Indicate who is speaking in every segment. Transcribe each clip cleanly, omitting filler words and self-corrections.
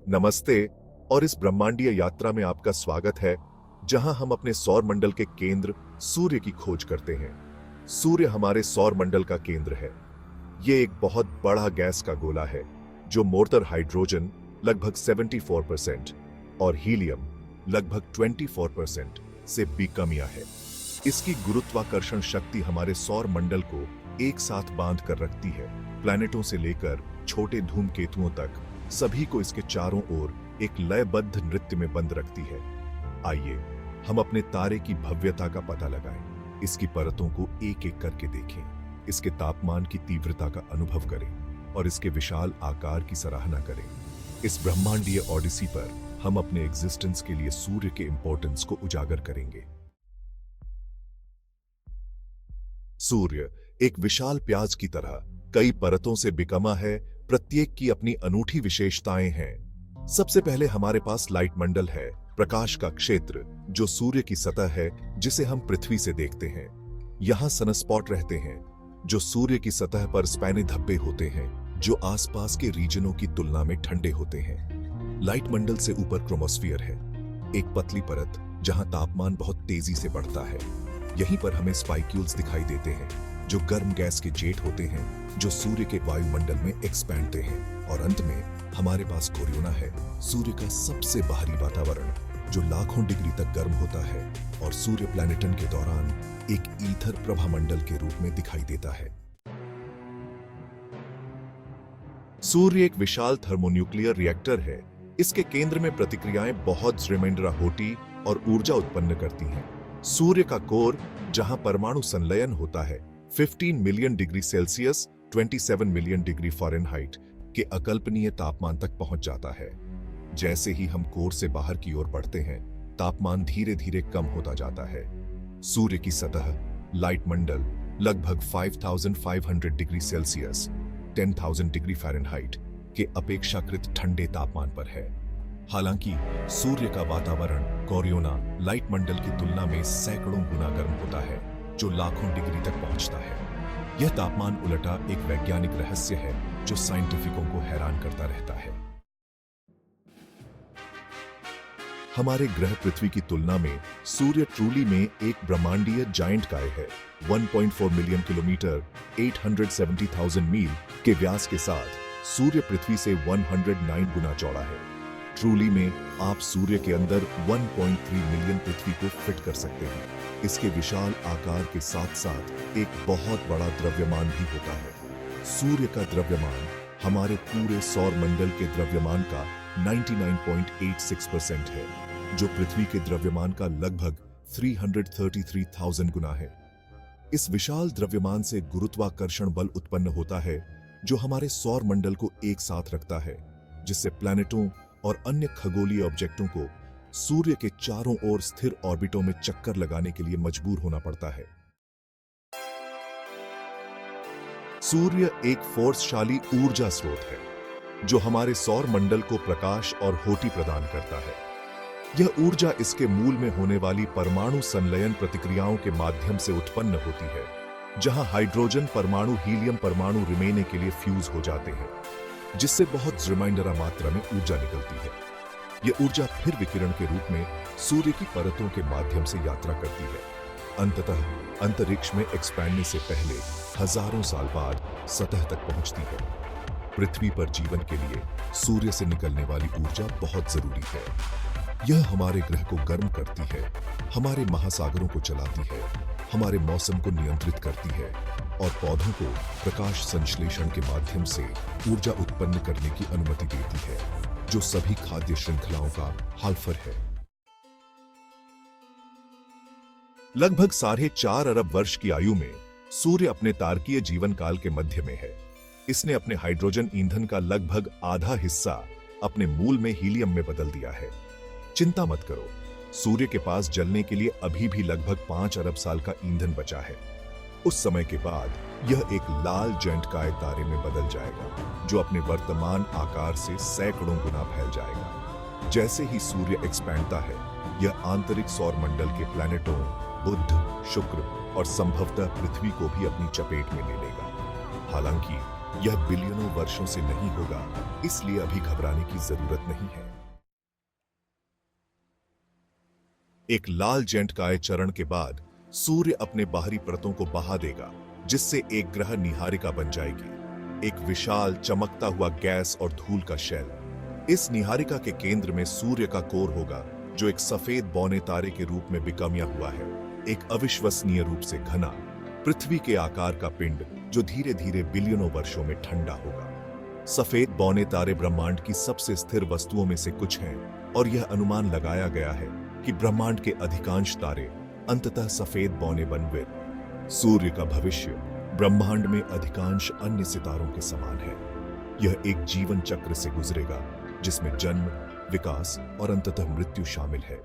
Speaker 1: नमस्ते और इस ब्रह्मांडीय यात्रा में आपका स्वागत है, जहां हम अपने सौर मंडल के केंद्र सूर्य की खोज करते हैं। सूर्य हमारे सौर मंडल का केंद्र है। ये एक बहुत बड़ा गैस का गोला है जो मोटर हाइड्रोजन लगभग 74% और हीलियम लगभग 24% से भी कमियां है। इसकी गुरुत्वाकर्षण शक्ति हमारे सौर मंडल को एक साथ बांध कर रखती है। प्लैनेटों से लेकर छोटे धूमकेतुओं तक सभी को इसके चारों ओर एक लयबद्ध नृत्य में बंद रखती है। आइए हम अपने तारे की भव्यता का पता लगाएं, इसकी परतों को एक एक करके देखें, इसके तापमान की तीव्रता का अनुभव करें और इसके विशाल आकार की सराहना करें। इस ब्रह्मांडीय ओडिसी पर हम अपने एग्जिस्टेंस के लिए सूर्य के इंपॉर्टेंस को उजागर करेंगे। सूर्य एक विशाल प्याज की तरह कई परतों से बिकमा है, प्रत्येक की अपनी अनूठी विशेषताएं हैं। सबसे पहले हमारे पास लाइट मंडल है, प्रकाश का क्षेत्र जो सूर्य की सतह है जिसे हम पृथ्वी से देखते हैं। यहां सनस्पॉट रहते हैं जो सूर्य की सतह पर स्पैने धब्बे होते हैं जो आसपास के रीजनों की तुलना में ठंडे होते हैं। लाइट मंडल से ऊपर क्रोमोस्फियर है, एक पतली परत जहां तापमान बहुत तेजी से बढ़ता है। यहीं पर हमें स्पाइक्यूल्स दिखाई देते हैं जो गर्म गैस के जेट होते हैं जो सूर्य के वायुमंडल में एक्सपैंडते हैं। और अंत में हमारे पास कोरियोना है, सूर्य का सबसे बाहरी वातावरण जो लाखों डिग्री तक गर्म होता है और सूर्य प्लैनेटन के दौरान एक ईथर प्रभामंडल के रूप में दिखाई देता है। सूर्य एक विशाल थर्मोन्यूक्लियर रिएक्टर है। इसके केंद्र में प्रतिक्रियाएं बहुत रिमाइंडरा होती और ऊर्जा उत्पन्न करती हैं। सूर्य का कोर जहां परमाणु संलयन होता है 15 million degree Celsius 27 million degree Fahrenheit के अकल्पनीय तापमान तक पहुंच जाता है। जैसे ही हम कोर से बाहर की ओर बढ़ते हैं, तापमान धीरे धीरे कम होता जाता है। सूर्य की सतह लाइट मंडल लगभग 5500 डिग्री सेल्सियस 10,000 डिग्री फ़ारेनहाइट के अपेक्षाकृत ठंडे तापमान पर है। हालांकि सूर्य का वातावरण कोरियोना लाइट मंडल की तुलना में सैकड़ों गुना गर्म होता है जो लाखों डिग्री तक पहुंचता है। यह तापमान उलटा एक वैज्ञानिक रहस्य है जो साइंटिफिकों को हैरान करता रहता है। हमारे ग्रह पृथ्वी की तुलना में सूर्य ट्रूली में एक ब्रह्मांडीय जायंट काय है। 1.4 मिलियन किलोमीटर 870,000 मील के व्यास के साथ सूर्य पृथ्वी से 109 गुना चौड़ा है। ट्रूली में आप सूर्य के अंदर 1.3 मिलियन पृथ्वी को फिट कर सकते हैं। इसके विशाल आकार के साथ साथ एक बहुत बड़ा द्रव्यमान भी होता है। सूर्य का द्रव्यमान हमारे पूरे सौर मंडल के द्रव्यमान का 99.86% है, जो पृथ्वी के द्रव्यमान का लगभग 333,000 गुना है। इस विशाल द्रव्यमान से गुरुत्वाकर्षण बल उत्पन्न होता है जो हमारे सौर मंडल को एक साथ रखता है, जिससे प्लैनेटों और अन्य खगोलीय ऑब्जेक्टों को सूर्य के चारों ओर स्थिर ऑर्बिटों में चक्कर लगाने के लिए मजबूर होना पड़ता है। सूर्य एक फोर्सशाली ऊर्जा स्रोत है जो हमारे सौर मंडल को प्रकाश और होटी प्रदान करता है। यह ऊर्जा इसके मूल में होने वाली परमाणु संलयन प्रतिक्रियाओं के माध्यम से उत्पन्न होती है, जहां हाइड्रोजन परमाणु हीलियम परमाणु रिमेने के लिए फ्यूज हो जाते हैं, जिससे बहुत रिमाइंडरा मात्रा में ऊर्जा निकलती है। यह ऊर्जा फिर विकिरण के रूप में सूर्य की परतों के माध्यम से यात्रा करती है, अंततः अंतरिक्ष में एक्सपैंडने से पहले हजारों साल बाद सतह तक पहुंचती है। पृथ्वी पर जीवन के लिए सूर्य से निकलने वाली ऊर्जा बहुत जरूरी है। यह हमारे ग्रह को गर्म करती है, हमारे महासागरों को चलाती है, हमारे मौसम को नियंत्रित करती है और पौधों को प्रकाश संश्लेषण के माध्यम से ऊर्जा उत्पन्न करने की अनुमति देती है, जो सभी खाद्य श्रृंखलाओं का हालफर है। लगभग 4.5 अरब वर्ष की आयु में सूर्य अपने तारकीय जीवन काल के मध्य में है। इसने अपने हाइड्रोजन ईंधन का लगभग आधा हिस्सा अपने मूल में हीलियम में बदल दिया है। चिंता मत करो, सूर्य के पास जलने के लिए अभी भी लगभग 5 अरब साल का ईंधन बचा है। उस समय के बाद यह एक लाल जायंट काय तारे में बदल जाएगा जो अपने वर्तमान आकार से सैकड़ों गुना फैल जाएगा। जैसे ही सूर्य एक्सपैंडता है, यह आंतरिक सौर मंडल के प्लैनेटों बुध, शुक्र और संभवतः पृथ्वी को भी अपनी चपेट में ले लेगा। हालांकि यह बिलियनों वर्षों से नहीं होगा, इसलिए अभी घबराने की जरूरत नहीं है। एक लाल जेंटकाय चरण के बाद सूर्य अपने बाहरी परतों को बहा देगा, जिससे एक ग्रह निहारिका बन जाएगी, एक विशाल चमकता हुआ गैस और धूल का शैल। इस निहारिका के केंद्र में सूर्य का कोर होगा, जो एक सफेद बौने तारे के रूप में बिकमिया हुआ है, एक अविश्वसनीय रूप से घना पृथ्वी के आकार का पिंड जो धीरे धीरे बिलियनों वर्षों में ठंडा होगा। सफेद बौने तारे ब्रह्मांड की सबसे स्थिर वस्तुओं में से कुछ हैं, और यह अनुमान लगाया गया है कि ब्रह्मांड के अधिकांश तारे अंततः सफेद बौने बनवे। सूर्य का भविष्य ब्रह्मांड में अधिकांश अन्य सितारों के समान है। यह एक जीवन चक्र से गुजरेगा, जिसमें जन्म, विकास और अंततः मृत्यु शामिल है।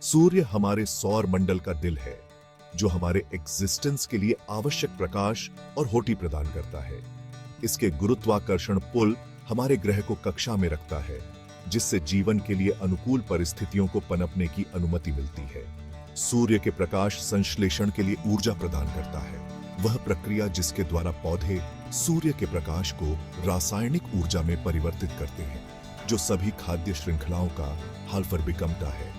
Speaker 1: सूर्य हमारे सौर मंडल का दिल है, जो हमारे एग्जिस्टेंस के लिए आवश्यक प्रकाश और होटी प्रदान करता है। इसके गुरुत्वाकर्षण पुल हमारे ग्रह को कक्षा में रखता है, जिससे जीवन के लिए अनुकूल परिस्थितियों को पनपने की अनुमति मिलती है। सूर्य के प्रकाश संश्लेषण के लिए ऊर्जा प्रदान करता है, वह प्रक्रिया जिसके द्वारा पौधे सूर्य के प्रकाश को रासायनिक ऊर्जा में परिवर्तित करते हैं, जो सभी खाद्य श्रृंखलाओं का हल्फर बिकमता है।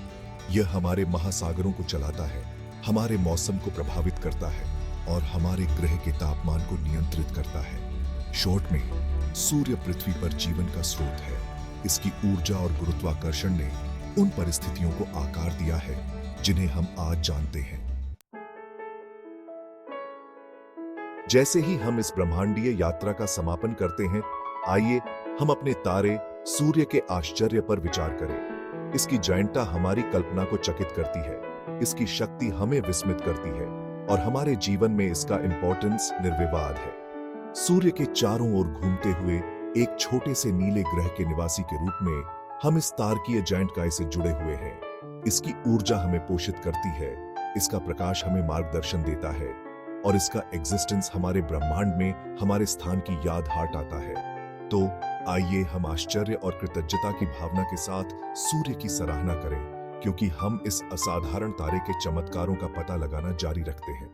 Speaker 1: यह हमारे महासागरों को चलाता है, हमारे मौसम को प्रभावित करता है और हमारे ग्रह के तापमान को नियंत्रित करता है। शॉर्ट में, सूर्य पृथ्वी पर जीवन का स्रोत है। इसकी ऊर्जा और गुरुत्वाकर्षण ने उन परिस्थितियों को आकार दिया है जिन्हें हम आज जानते हैं। जैसे ही हम इस ब्रह्मांडीय यात्रा का समापन करते हैं, आइए हम अपने तारे सूर्य के आश्चर्य पर विचार करें। इसकी जैंटता हमारी कल्पना को चकित करती है, इसकी शक्ति हमें विस्मित करती है और हमारे जीवन में इसका इंपॉर्टेंस निर्विवाद है। सूर्य के चारों ओर घूमते हुए एक छोटे से नीले ग्रह के निवासी के रूप में हम इस तारकीय जैंटकाय से जुड़े हुए हैं। इसकी ऊर्जा हमें पोषित करती है, इसका प्रकाश हमें मार्गदर्शन देता है और इसका एग्जिस्टेंस हमारे ब्रह्मांड में हमारे स्थान की याद हाट आता है। तो आइए हम आश्चर्य और कृतज्ञता की भावना के साथ सूर्य की सराहना करें, क्योंकि हम इस असाधारण तारे के चमत्कारों का पता लगाना जारी रखते हैं।